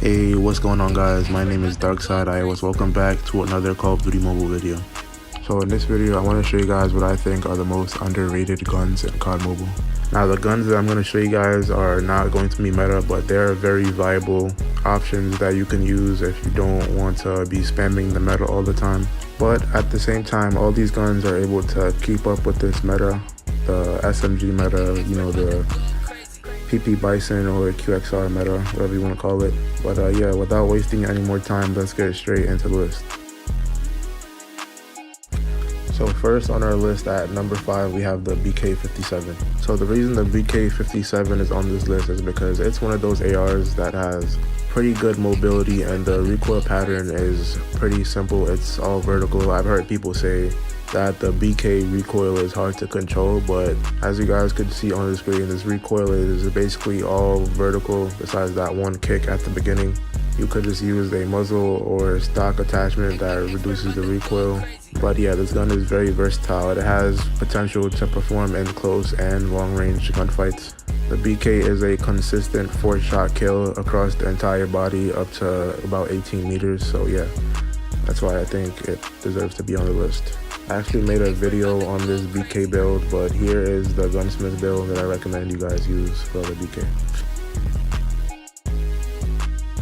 Hey, what's going on guys? My name is Darkside. Welcome back to another Call of Duty mobile video. So in this video, I want to show you guys what I think are the most underrated guns in COD Mobile. Now the guns that I'm going to show you guys are not going to be meta, but they're very viable options that you can use if you don't want to be spamming the meta all the time. But at the same time, all these guns are able to keep up with this meta, the SMG meta, you know, the PP Bison or QXR meta, whatever you want to call it. But yeah, without wasting any more time, let's get straight into the list. So first on our list at number 5, we have the BK57. So the reason the BK57 is on this list is because it's one of those ARs that has pretty good mobility and the recoil pattern is pretty simple. It's all vertical. I've heard people say that the BK recoil is hard to control, but as you guys could see on the screen, this recoil is basically all vertical besides that one kick at the beginning. You could just use a muzzle or stock attachment that reduces the recoil. But yeah, this gun is very versatile. It has potential to perform in close and long range gunfights. The BK is a consistent 4-shot kill across the entire body up to about 18 meters. So yeah, that's why I think it deserves to be on the list. I actually made a video on this BK build, but here is the gunsmith build that I recommend you guys use for the BK.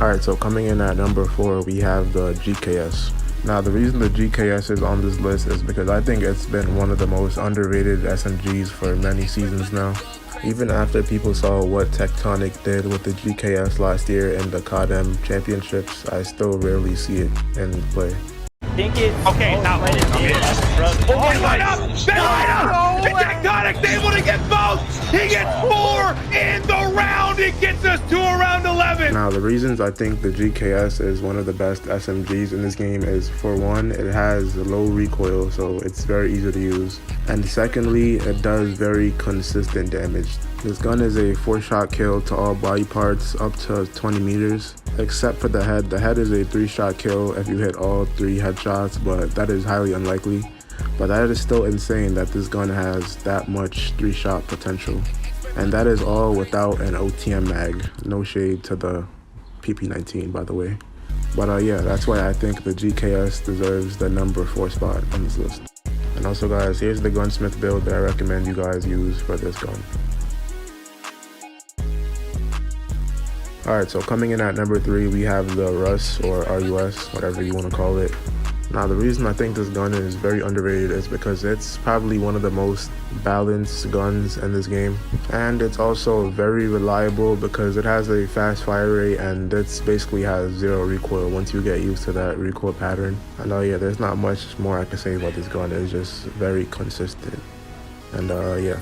Alright, so coming in at number 4, we have the GKS. Now the reason the GKS is on this list is because I think it's been one of the most underrated SMGs for many seasons now. Even after people saw what Tectonic did with the GKS last year in the CODM championships, I still rarely see it in play. Okay, now line up! They line up! And Tectonic's able to get both! He gets 4 in the round! It gets us to around 11! Now the reasons I think the GKS is one of the best SMGs in this game is, for one, it has low recoil, so it's very easy to use. And secondly, it does very consistent damage. This gun is a 4-shot kill to all body parts up to 20 meters, except for the head. The head is a 3-shot kill if you hit all 3 headshots, but that is highly unlikely. But that is still insane that this gun has that much 3-shot potential. And that is all without an OTM mag. No shade to the PP19, by the way. But yeah, that's why I think the GKS deserves the number 4 spot on this list. And also guys, here's the gunsmith build that I recommend you guys use for this gun. Alright, so coming in at number 3, we have the RUS, or RUS, whatever you want to call it. Now the reason I think this gun is very underrated is because it's probably one of the most balanced guns in this game. And it's also very reliable because it has a fast fire rate and it basically has 0 recoil once you get used to that recoil pattern. I know, yeah, there's not much more I can say about this gun. It's just very consistent. And yeah.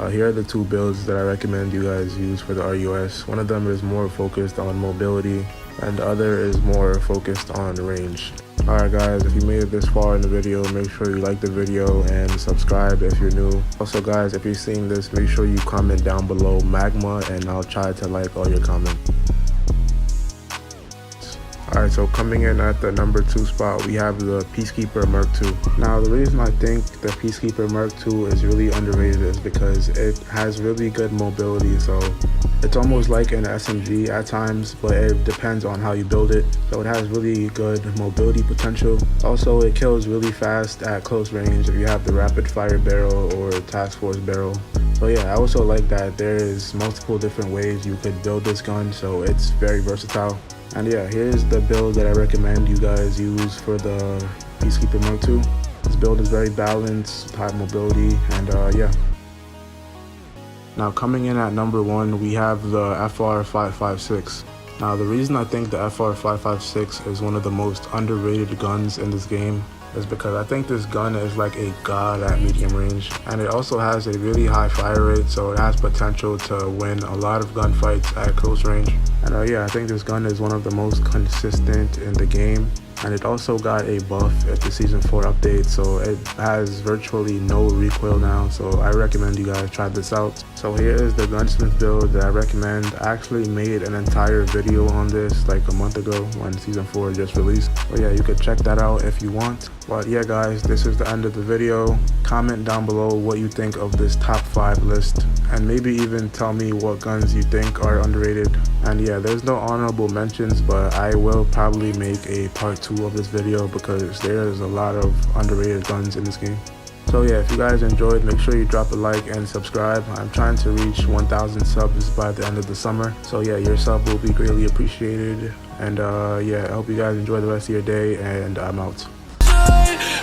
Here are the 2 builds that I recommend you guys use for the RUS. One of them is more focused on mobility and the other is more focused on range. Alright guys, if you made it this far in the video, make sure you like the video and subscribe if you're new. Also guys, if you're seeing this, make sure you comment down below Magma and I'll try to like all your comments. Alright, so coming in at the number 2 spot, we have the Peacekeeper MK2. Now the reason I think the Peacekeeper MK2 is really underrated is because it has really good mobility. So it's almost like an SMG at times, but it depends on how you build it. So it has really good mobility potential. Also, it kills really fast at close range if you have the rapid fire barrel or task force barrel. So yeah, I also like that there is multiple different ways you could build this gun, so it's very versatile. And yeah, here's the build that I recommend you guys use for the Peacekeeper MK2. This build is very balanced, high mobility, and yeah. Now coming in at number 1, we have the FR556. Now the reason I think the FR556 is one of the most underrated guns in this game is because I think this gun is like a god at medium range, and it also has a really high fire rate, so it has potential to win a lot of gunfights at close range. And yeah, I think this gun is one of the most consistent in the game. and it also got a buff at the season 4 update, so it has virtually no recoil now. So I recommend you guys try this out. So here is the gunsmith build that I recommend. I actually made an entire video on this like a month ago when season 4 just released, so yeah, you could check that out if you want. But yeah guys, this is the end of the video. Comment down below what you think of this top 5 list, and maybe even tell me what guns you think are underrated. And yeah, there's no honorable mentions, but I will probably make a part 2 of this video because there's a lot of underrated guns in this game. So yeah, if you guys enjoyed, make sure you drop a like and subscribe. I'm trying to reach 1,000 subs by the end of the summer, so yeah, your sub will be greatly appreciated. And yeah, I hope you guys enjoy the rest of your day, and I'm out.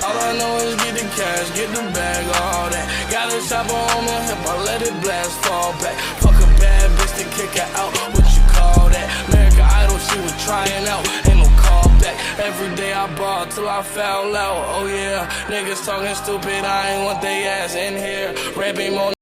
All I know is get the cash, get the bag, all that. Got a chopper on my hip, I let it blast, fall back. Fuck a bad bitch to kick her out, what you call that? American Idol, she was trying out, ain't no call back. Every day I ball till I foul out, oh yeah. Niggas talking stupid, I ain't want they ass in here. Red beam on